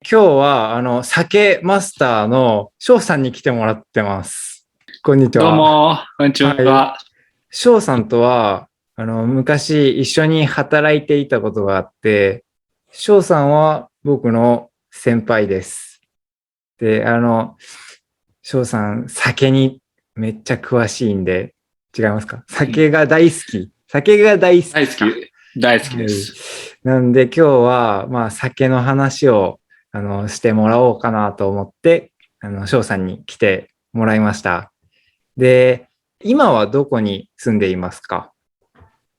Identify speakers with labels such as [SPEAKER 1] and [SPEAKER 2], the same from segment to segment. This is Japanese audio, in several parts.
[SPEAKER 1] 今日は、酒マスターの翔さんに来てもらってます。こんにちは。
[SPEAKER 2] どうも、こんにちは。
[SPEAKER 1] はい。翔さんとは、昔一緒に働いていたことがあって、翔さんは僕の先輩です。で、翔さん、酒にめっちゃ詳しいんで、違いますか？酒が大好き。酒が大好
[SPEAKER 2] 大好
[SPEAKER 1] きか。
[SPEAKER 2] き、大好き
[SPEAKER 1] はい。
[SPEAKER 2] です。
[SPEAKER 1] なんで今日は、まあ、酒の話を、してもらおうかなと思って、翔さんに来てもらいました。で、今はどこに住んでいますか？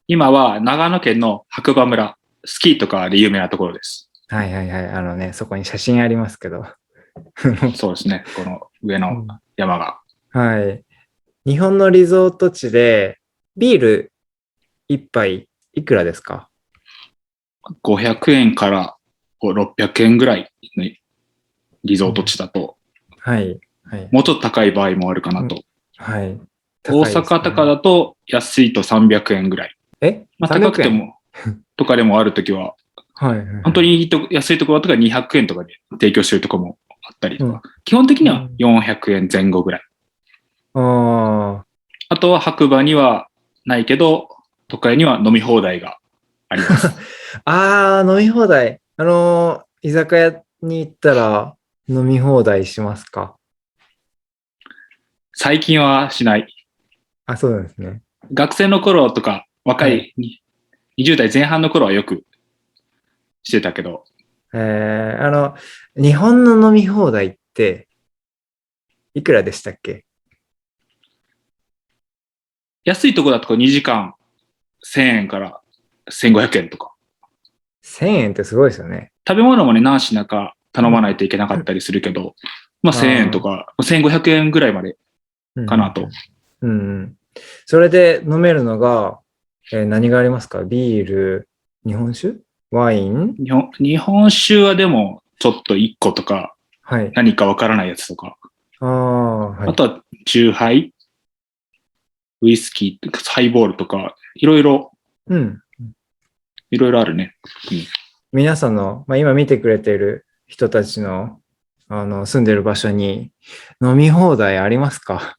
[SPEAKER 2] 今は長野県の白馬村、スキーとかで有名なところです。
[SPEAKER 1] はいはいはい。そこに写真ありますけど。
[SPEAKER 2] そうですね、この上の
[SPEAKER 1] うん、
[SPEAKER 2] 山が。
[SPEAKER 1] はい。日本のリゾート地で、ビール一杯いくらですか？500
[SPEAKER 2] 円から600円ぐらいのリゾート地だと、
[SPEAKER 1] はい。はい。
[SPEAKER 2] もうちょっと高い場合もあるかな
[SPEAKER 1] うん、
[SPEAKER 2] と。
[SPEAKER 1] はい。
[SPEAKER 2] 大
[SPEAKER 1] 高いです
[SPEAKER 2] 阪とか
[SPEAKER 1] ね。
[SPEAKER 2] だと安いと300円ぐらい。
[SPEAKER 1] え
[SPEAKER 2] まあ高く
[SPEAKER 1] ?300 円？
[SPEAKER 2] ても、とかでもあるときは、
[SPEAKER 1] はいはいはい。
[SPEAKER 2] 本当に安いところとか200円とかで提供してるところもあったりとか、
[SPEAKER 1] うん。
[SPEAKER 2] 基本的には
[SPEAKER 1] うん。
[SPEAKER 2] 400円前後ぐらい。
[SPEAKER 1] あ
[SPEAKER 2] あとは白馬にはないけど、都会には飲み放題があります。
[SPEAKER 1] あ。飲み放題。居酒屋に行ったら飲み放題しますか？
[SPEAKER 2] 最近はしない。
[SPEAKER 1] あ、そうなんですね。
[SPEAKER 2] 学生の頃とか、若
[SPEAKER 1] はい。
[SPEAKER 2] い20代前半の頃はよくしてたけど、
[SPEAKER 1] 日本の飲み放題っていくらでしたっけ？
[SPEAKER 2] 安いとこだと2時間1000円から1500円とか。
[SPEAKER 1] 1000 円ってすごいですよね。
[SPEAKER 2] 食べ物もね、何品か頼まな
[SPEAKER 1] うん。
[SPEAKER 2] いといけなかったりするけど、まあ1000円と
[SPEAKER 1] ああ。
[SPEAKER 2] か、1500円ぐらいまで
[SPEAKER 1] うん。
[SPEAKER 2] かなと。
[SPEAKER 1] うん。うん。それで飲めるのが、何がありますか？ビール、日本酒、ワイン？
[SPEAKER 2] 日本酒はでも、ちょっと1個とか、
[SPEAKER 1] はい。
[SPEAKER 2] 何かわからないやつとか。
[SPEAKER 1] ああ、はい。
[SPEAKER 2] あとは、酎ハイ、ウイスキー、ハイボールとか、いろいろ、
[SPEAKER 1] うん。
[SPEAKER 2] いろいろあるね。
[SPEAKER 1] 皆さんの、まあ、今見てくれている人たちの、住んでる場所に飲み放題ありますか？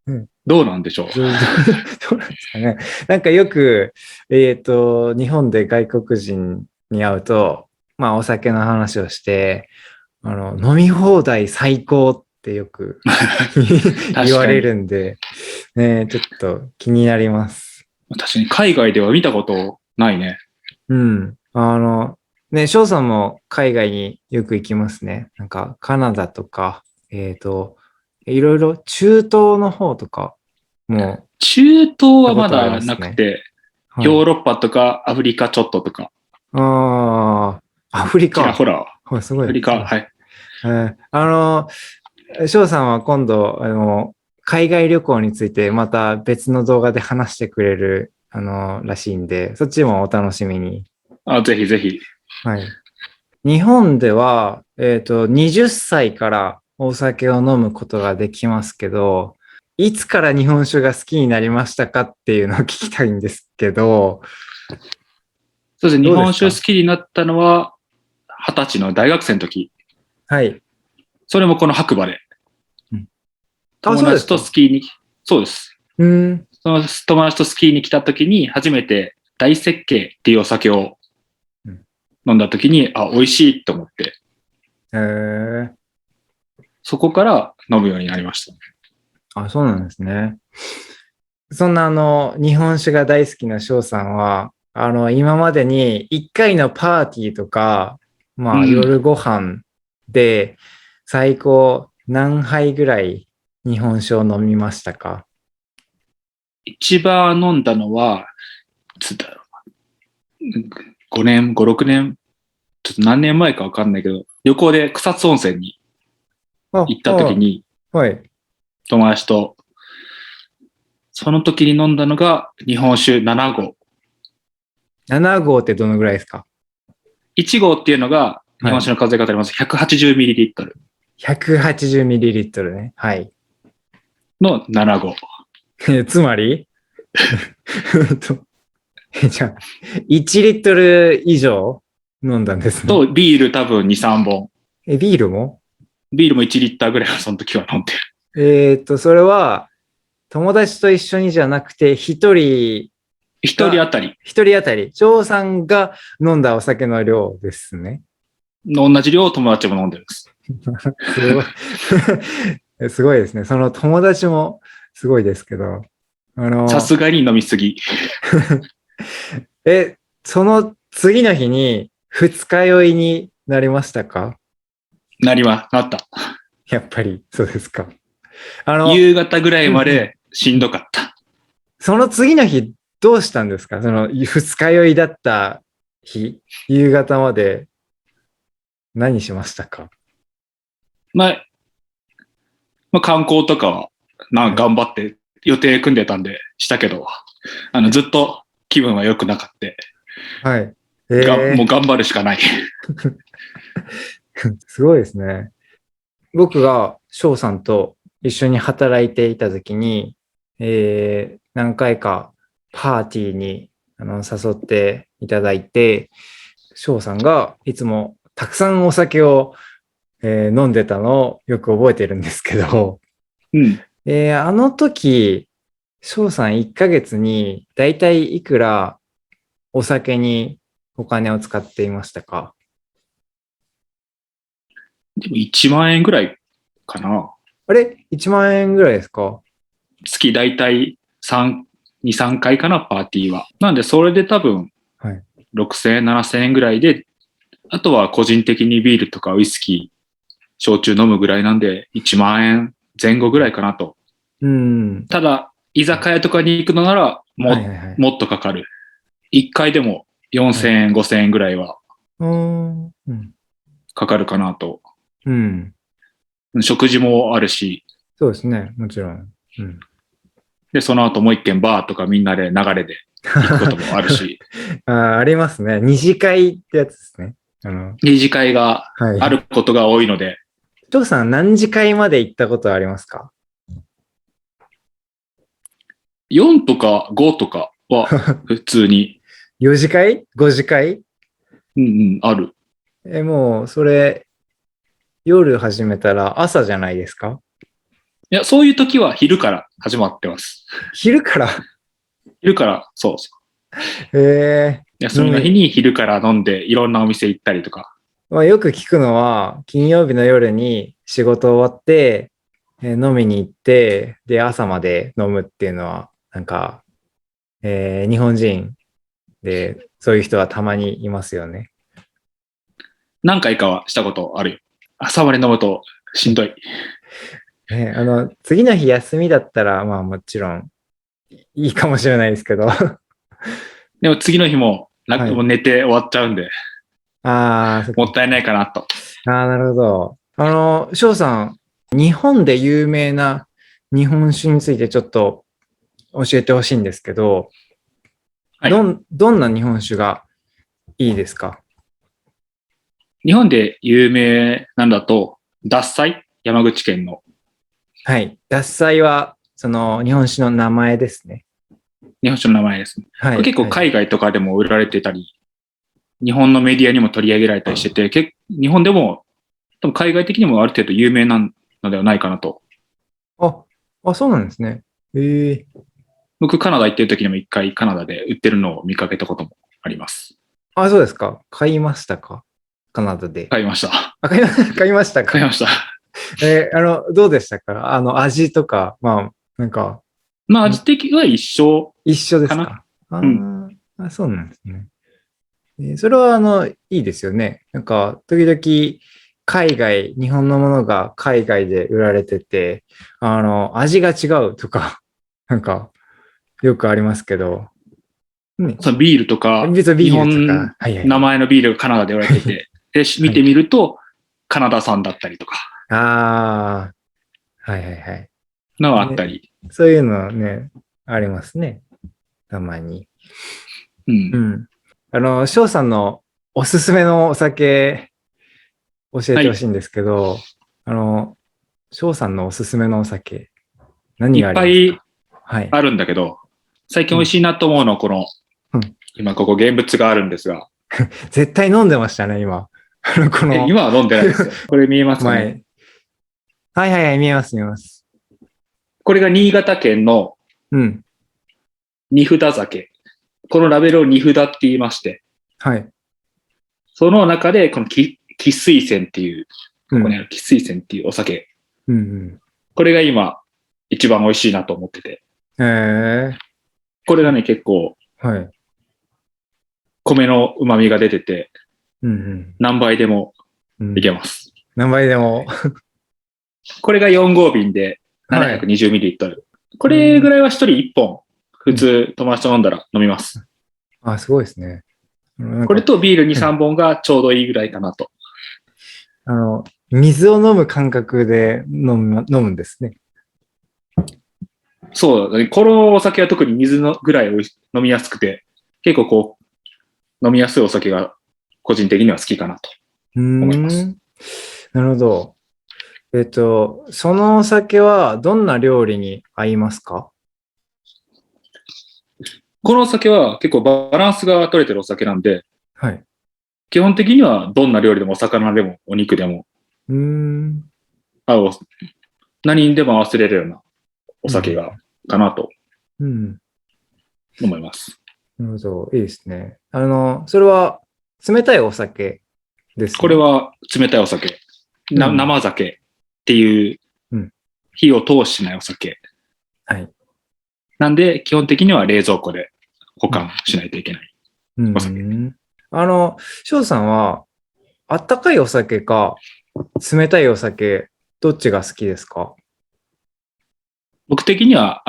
[SPEAKER 1] うん。
[SPEAKER 2] どうなんでしょう。
[SPEAKER 1] どうなんですかね。なんかよく、日本で外国人に会うと、まあお酒の話をして、飲み放題最高ってよく言われ
[SPEAKER 2] 確かに。
[SPEAKER 1] るんで、ね、ちょっと気になります。
[SPEAKER 2] 確かに海外では見たことないね。
[SPEAKER 1] うん。ね、翔さんも海外によく行きますね。なんか、カナダとか、いろいろ中東の方とかも
[SPEAKER 2] 中東は
[SPEAKER 1] 行ったことありま
[SPEAKER 2] まだな
[SPEAKER 1] すね。
[SPEAKER 2] くて、
[SPEAKER 1] はい。
[SPEAKER 2] ヨーロッパとかアフリカちょっととか、
[SPEAKER 1] ああ、アフリカ。
[SPEAKER 2] ちらほら、
[SPEAKER 1] はい、すごい、
[SPEAKER 2] アフリカ、
[SPEAKER 1] すごい。
[SPEAKER 2] はい。
[SPEAKER 1] 翔さんは今度、海外旅行についてまた別の動画で話してくれる、らしいんで、そっちもお楽しみに。
[SPEAKER 2] ぜひぜひ。
[SPEAKER 1] はい。日本では、20歳からお酒を飲むことができますけど、いつから日本酒が好きになりましたかっていうのを聞きたいんですけど、
[SPEAKER 2] そうですね、日本酒好
[SPEAKER 1] どうですか？
[SPEAKER 2] きになったのは、20歳の大学生の時。
[SPEAKER 1] はい。
[SPEAKER 2] それもこの白馬で。
[SPEAKER 1] うん。あ、
[SPEAKER 2] 友達と
[SPEAKER 1] そうですか。
[SPEAKER 2] スキーに、そうです。
[SPEAKER 1] うん。
[SPEAKER 2] その友達とスキーに来た時に、初めて大雪渓っていうお酒を
[SPEAKER 1] うん。
[SPEAKER 2] 飲んだ時に、美味しいと思って、
[SPEAKER 1] へえ。
[SPEAKER 2] そこから飲むようになりました。
[SPEAKER 1] あ、そうなんですね。そんな日本酒が大好きな翔さんは、今までに1回のパーティーとか、まあ
[SPEAKER 2] うん。
[SPEAKER 1] 夜ご飯で最高何杯ぐらい日本酒を飲みましたか？
[SPEAKER 2] 一番飲んだのは、いつだろう。5年、5、6年、ちょっと何年前かわかんないけど、旅行で草津温泉に
[SPEAKER 1] あ、
[SPEAKER 2] 行った時に、
[SPEAKER 1] はい。
[SPEAKER 2] 友達と、その時に飲んだのが日本酒7号。
[SPEAKER 1] 7号ってどのぐらいですか？1
[SPEAKER 2] 号っていうのが日
[SPEAKER 1] はい。
[SPEAKER 2] 本酒の数え方あります。180ml
[SPEAKER 1] 180ml ね。はい。
[SPEAKER 2] の7号。
[SPEAKER 1] つまりじゃあ、1リットル以上飲んだんですね。
[SPEAKER 2] と、ビール多分2、3本。
[SPEAKER 1] ビールも
[SPEAKER 2] ビールも1リッターぐらいはその時は飲んでる。
[SPEAKER 1] それは、友達と一緒にじゃなくて、
[SPEAKER 2] 一人当たり
[SPEAKER 1] 一人当たり、張さんが飲んだお酒の量ですね。
[SPEAKER 2] の同じ量を友達も飲んでるんです。
[SPEAKER 1] すごい。すごいですね。その友達もすごいですけど。
[SPEAKER 2] さすがに飲みすぎ。
[SPEAKER 1] その次の日に二日酔いになりましたか？
[SPEAKER 2] なった。
[SPEAKER 1] やっぱり、そうですか。
[SPEAKER 2] 夕方ぐらいまでしんどかった。
[SPEAKER 1] その次の日どうしたんですか？その二日酔いだった日、夕方まで何しましたか？
[SPEAKER 2] まあ、観光とかは、頑張って予定組んでたんでしたけど、ずっと気分は良くなかった。
[SPEAKER 1] はい。
[SPEAKER 2] もう頑張るしかない。
[SPEAKER 1] すごいですね。僕が翔さんと一緒に働いていた時に、何回かパーティーに誘っていただいて、翔さんがいつもたくさんお酒を、飲んでたのをよく覚えてるんですけど、
[SPEAKER 2] うん。
[SPEAKER 1] あの時、翔さん1ヶ月にだいたいいくらお酒にお金を使っていましたか？
[SPEAKER 2] でも1万円ぐらいかな。
[SPEAKER 1] あれ ?1 万円ぐらいですか？
[SPEAKER 2] 月だいたい3、2、3回かな、パーティーは。なんで、それで多分、
[SPEAKER 1] はい
[SPEAKER 2] 6000円、7000円ぐらいで、あとは個人的にビールとかウイスキー、焼酎飲むぐらいなんで、1万円前後ぐらいかなと。ただ、居酒屋とかに行くのならもっとかかる。1回でも4000円、5000円ぐらいはかかるかなと。食事もあるし。
[SPEAKER 1] そうですね、もちろん。
[SPEAKER 2] で、その後もう一軒バーとかみんなで流れで行くこともあるし。
[SPEAKER 1] ありますね。二次会ってやつですね。
[SPEAKER 2] 二次会があることが多いので。
[SPEAKER 1] 翔さん、何次会まで行ったことありますか
[SPEAKER 2] ？4とか5とかは普通に。
[SPEAKER 1] 4次会 ?5 次会
[SPEAKER 2] ある。
[SPEAKER 1] もう、それ、夜始めたら朝じゃないですか？
[SPEAKER 2] いや、そういう時は昼から始まってます。
[SPEAKER 1] 昼から
[SPEAKER 2] そうそう。休みの日に昼から飲んでいろんなお店行ったりとか。
[SPEAKER 1] よく聞くのは、金曜日の夜に仕事終わって、飲みに行って、で、朝まで飲むっていうのは、なんか、日本人で、そういう人はたまにいますよね。
[SPEAKER 2] 何回かはしたことあるよ。朝まで飲むとしんどい。
[SPEAKER 1] 次の日休みだったら、まあもちろんいいかもしれないですけど。
[SPEAKER 2] でも次の日も、もう寝て終わっちゃうんで。もったいないかなと。
[SPEAKER 1] なるほど。翔さん、日本で有名な日本酒についてちょっと教えてほしいんですけど、はい、どんな日本酒がいいですか？
[SPEAKER 2] 日本で有名なんだと、獺祭、山口県の。
[SPEAKER 1] はい。獺祭は、その日本酒の名前ですね。
[SPEAKER 2] 日本酒の名前ですね。はい、結構海外とかでも売られてたり、日本のメディアにも取り上げられたりしてて、日本でも、多分海外的にもある程度有名なのではないかなと。
[SPEAKER 1] そうなんですね。
[SPEAKER 2] 僕、カナダ行ってる時にも一回カナダで売ってるのを見かけたこともあります。
[SPEAKER 1] そうですか。買いましたか？カナダで。
[SPEAKER 2] 買いました。
[SPEAKER 1] 買いましたか？
[SPEAKER 2] 買いました。
[SPEAKER 1] どうでしたか？味とか、なんか。
[SPEAKER 2] 味的は一緒
[SPEAKER 1] ですか？そうなんですね。それはいいですよね。なんか、時々、日本のものが海外で売られてて、味が違うとか、なんか、よくありますけど。
[SPEAKER 2] そのビールとか、日本、名前のビールがカナダで売られてて、で、見てみると、カナダ産だったりとか。のがあったり。
[SPEAKER 1] そういうのね、ありますね。たまに。翔さんのおすすめのお酒、教えてほしいんですけど、翔さんのおすすめのお酒、何がありますか？
[SPEAKER 2] いっぱいあるんだけど、最近美味しいなと思うのは、今ここ現物があるんですが、
[SPEAKER 1] 絶対飲んでましたね、今。この
[SPEAKER 2] 今は飲んでないですよ。これ見えますかね。
[SPEAKER 1] 前。はいはいはい、見えます、見えます。
[SPEAKER 2] これが新潟県の二札酒。このラベルを二札って言いまして。
[SPEAKER 1] はい。
[SPEAKER 2] その中で、この汽水泉っていう、ここにある汽水泉っていうお酒。
[SPEAKER 1] うんうん、
[SPEAKER 2] これが今、一番美味しいなと思ってて。これがね、結構、
[SPEAKER 1] はい。
[SPEAKER 2] 米の旨味が出てて、
[SPEAKER 1] うんうん、
[SPEAKER 2] 何倍でもいけます。
[SPEAKER 1] 何倍でも。
[SPEAKER 2] これが4合瓶で 720ml。はい、これぐらいは1人1本、普通友達と飲んだら飲みます。
[SPEAKER 1] あ、すごいですね。
[SPEAKER 2] これとビール2、3本がちょうどいいぐらいかなと。
[SPEAKER 1] 水を飲む感覚で飲むんですね。
[SPEAKER 2] そうだね。このお酒は特に水のぐらい飲みやすくて、結構こう、飲みやすいお酒が個人的には好きかなと思います。
[SPEAKER 1] なるほど。そのお酒はどんな料理に合いますか？
[SPEAKER 2] このお酒は結構バランスが取れてるお酒なんで、
[SPEAKER 1] はい。
[SPEAKER 2] 基本的にはどんな料理でもお魚でもお肉でも何にでも合わせれるようなお酒がかなと思います。
[SPEAKER 1] なるほど。いいですね。それは冷たいお酒ですね。
[SPEAKER 2] これは冷たいお酒。生酒っていう火を通しないお酒。
[SPEAKER 1] はい。
[SPEAKER 2] なんで、基本的には冷蔵庫で保管しないといけないお酒。
[SPEAKER 1] 翔さんは、あったかいお酒か、冷たいお酒、どっちが好きですか？
[SPEAKER 2] 僕的には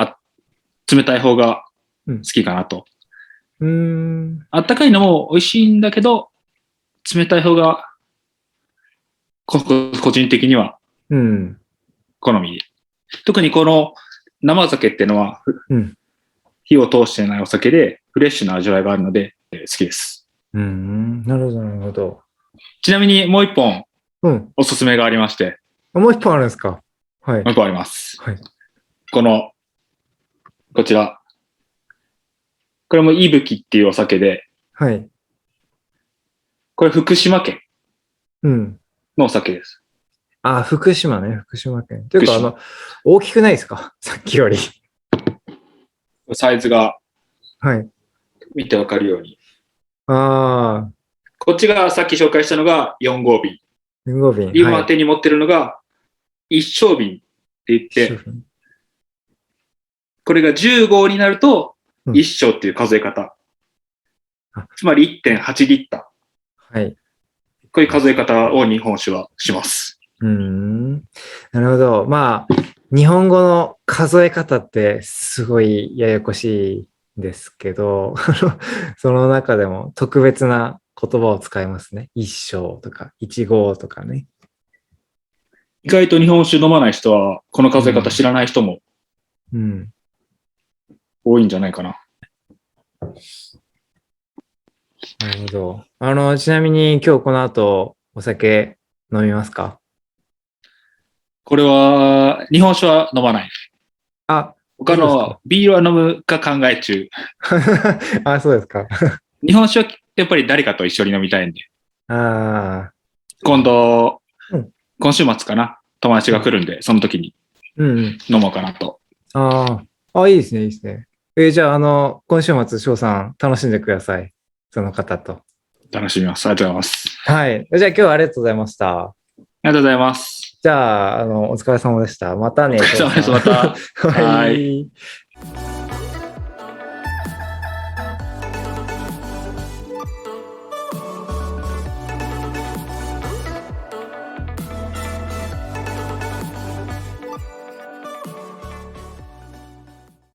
[SPEAKER 2] 冷たい方が好きかなと。あったかいのも美味しいんだけど、冷たい方が個人的には好み。特にこの生酒ってのは、火を通してないお酒でフレッシュな味わいがあるので好きです。
[SPEAKER 1] なるほど、なるほど。
[SPEAKER 2] ちなみにもう一本おすすめがありまして。
[SPEAKER 1] もう一本あるんですか？はい。
[SPEAKER 2] もう一本あります。
[SPEAKER 1] はい。
[SPEAKER 2] こちら。これもいぶきっていうお酒で。
[SPEAKER 1] はい。
[SPEAKER 2] これ福島県のお酒です。
[SPEAKER 1] あ、福島ね。福島県。というか、大きくないですか？さっきより。
[SPEAKER 2] サイズが、
[SPEAKER 1] はい。
[SPEAKER 2] 見てわかるように。
[SPEAKER 1] ああ。
[SPEAKER 2] こっちがさっき紹介したのが4合瓶。
[SPEAKER 1] 4合瓶。
[SPEAKER 2] 今手に持ってるのが一升瓶って言って、これが10合になると一升っていう数え方。つまり 1.8 リッター。
[SPEAKER 1] はい。
[SPEAKER 2] こういう数え方を日本酒はします。
[SPEAKER 1] なるほど。まあ、日本語の数え方ってすごいややこしいんですけど、その中でも特別な言葉を使いますね。一升とか、一合とかね。
[SPEAKER 2] 意外と日本酒飲まない人は、この数え方知らない人も、多いんじゃないかな。
[SPEAKER 1] なるほど。ちなみに今日この後、お酒飲みますか？
[SPEAKER 2] これは、日本酒は飲まない。他のビールは飲むか考え中。
[SPEAKER 1] あ、そうですか。
[SPEAKER 2] 日本酒はやっぱり誰かと一緒に飲みたいんで。今週末かな。友達が来るんで、その時に飲もうかなと。
[SPEAKER 1] いいですね、いいですね。じゃあ、今週末、翔さん、楽しんでください。その方と。
[SPEAKER 2] 楽しみます。ありがとうございます。
[SPEAKER 1] はい。じゃあ今日はありがとうございました。
[SPEAKER 2] ありがとうございます。
[SPEAKER 1] じゃあ、お疲れ様でした。またね。
[SPEAKER 2] お疲れ様です。また。
[SPEAKER 1] はい。